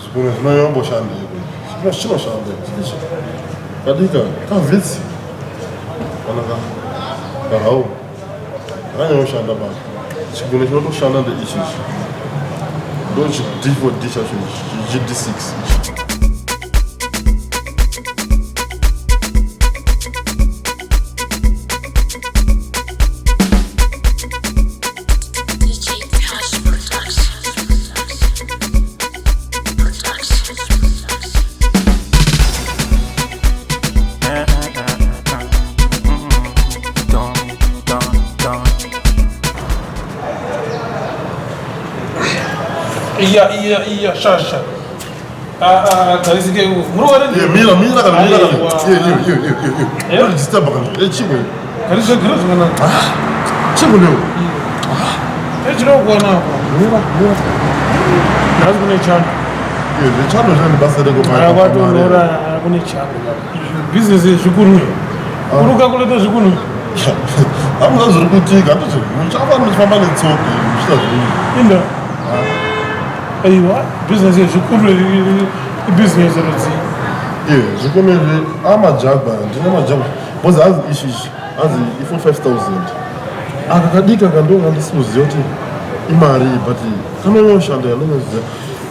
Zvigunwe zvinomboshandei chinoshandei kadika kavhitsi kana kahau akanyanoshanda baba chigunwe chinotoshanda ndeichichi ndo D4D chacho GD6 Iya, shasha. Karisike muruwa ndi. Mira kana. Disturb kana. Chimwe. Karisike kana. Chimwe leo. Ejiro kuona hapo. Mira. Lazima chana. The channel is basa de go. Watu nora kune chana. Business zvikunwe. Kuruka kuleta zvikunwe. Amuna zviri kutika ndizvo. Muchava muchifamba netsoke. Inda. Aiwa, business zvikunwe business rodzi. Zvikunwe amajagba, ndine majagba. Boza azi ishishi, azi 45,000. Akakadika kandonga ndisimuziva kuti imari but kanoyoshanda yanoziva.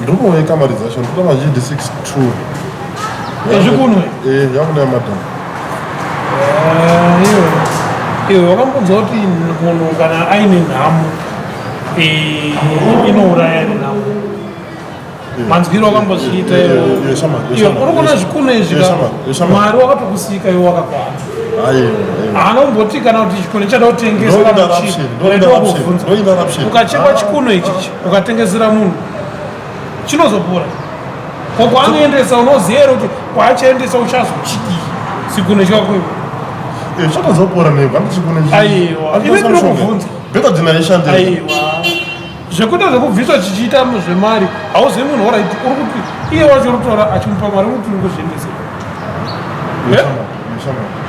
Ndinowe kamari dzacho ndotama GD6 2. Zvikunwe. Yakuna madam. Iyo wakambudza kuti munhu kana aine nhamo inouraya nenhamo. Manzwiro wakambozviita iyo uri kuona zvikunwe izvi mwari wakatokusika iwe wakakwana anomboti kana kuti chikunwe chada kutengeswa ukachekwa chikunwe ichichi ukatengesera munhu chinozopora kwakwaanoendesa unoziva here kuti kwaachaendesa uchazochidii chikunwe chikakweva chatozopora nevandichikunwe iwe ndinokubvunza better generation zvekuita zvekubviswa chichiita zvemari hauzivi munhu waraiti uri kuti iye wacho rutora achimupa mari kuti uri kuzviendesera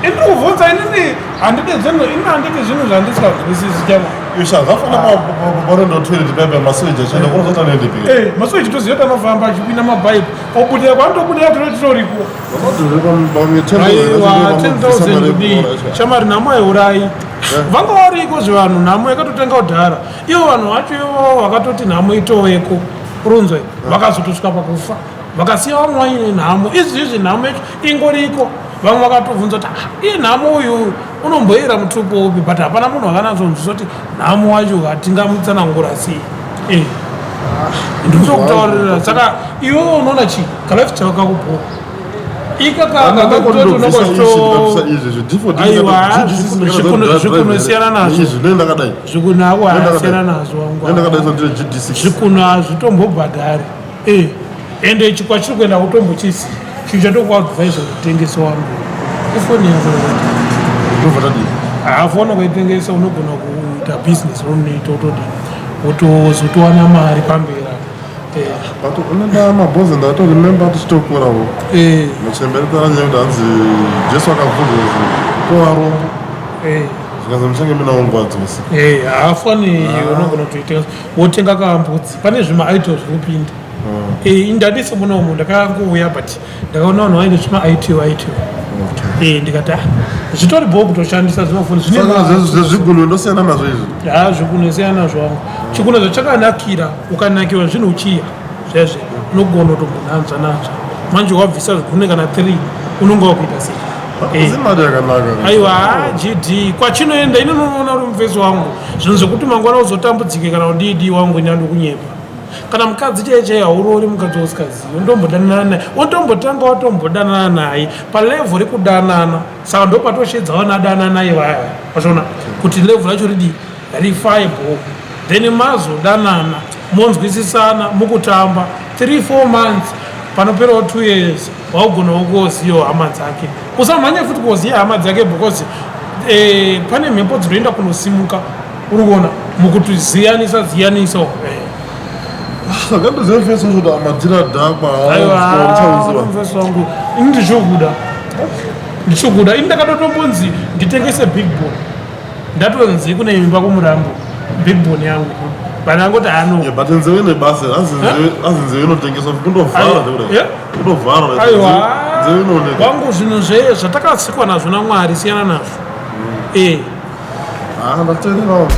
indikubvunza inini handidi zvinhu zvandisingazwisisi chama masoji toziva kuti anofamba achipinda mabhaibu obudira kwanotobudira tinoriko 10,000 shamari nhamo haiurayi vanga variko zvevanhu nhamo yakatotenga kudhara ivo vanhu vacho ivo vakatoti nhamo itoveko urunzwa vakazotosvika pakufa vakasiya vamwe vaine nhamo izvizvi nhamo yacho ingoriko vamwe vakatobvunza kuti iye nhamo uyu unomboyera mutupo upi but hapana munhu akanatsonzwisa kuti nhamo wacho hatingamutsanangura sei ndinokutaurira saka iwewo unoona chii kalife chakakubhora zvikunwe siyana nazvo zvikunwe ako haasiyana nazvo zvikunwe hazvitombobhadhari ende chikwa chiri kuenda kutombochisi chinhu chatokuadvisa kutengesa wangu ifoni hafona kuitengesa unogona kuita bhizinesi romunoita wotozotowana mari pamberi unoda mabhozi ndatorememba tichitokurawo muchemberi kwaranyaya kuti hanzi jesu akavhurwa tovarombo zvikazi muchange minaongwa dzose haafani unogona kutoitenga wotenga kambudzi pane zvimaaito zviri kupinda indadise muno umu ndakangouya but ndakaona vanhu vaine zvimaaitiwo ndikati zvitori bho kutoshandisa zvinofuni zvezvigunwe ndosiyana nazvo izvi zvigunwe siyana nazvo wangu chigunwe zvachakanakira ukanakiwa zvinhu uchiya zvezve unogona kutombonanzva nazvo manje wabvisa zvigunwe kana 3 unonga wakuita sei zimari yakanaka aiwa GD kwachinoenda ini unoona uri mufesi wangu zvinhu zvekuti mangwana uzotambudzike kana udidi wangu nyando kunyepa kana mukadzi chaichai haurori mukadzi usikazivi undombodanana naye utombotanga watombodanana naye palevhu rekudanana saka ndo patoshedza vanadanana naye vaya vachiona kuti levhu racho rifiable then mazodanana monzwisisana mukutamba 3-4 months panoperawo 2 years waugona kuziva hama dzake usamhanya futi kuziva hama dzake because pane mhepo dzinoenda kunosimuka uri kuona mukutoziyanisa saka ndozemufesi kuti amadhira dhakwa mufesi wangu ini ndichokuda ini ndakatotombonzi nditengese big boy ndatonzi kune imba kumurambo big bone yangu bana ngoti ano but nzeve nebasa azinzeve inotengeswa kundovhara kundovhara aiwa nzeve inooneka wangu zvinhu zvatakasikwa nazvo naMwari siyana nazvo ndateererawo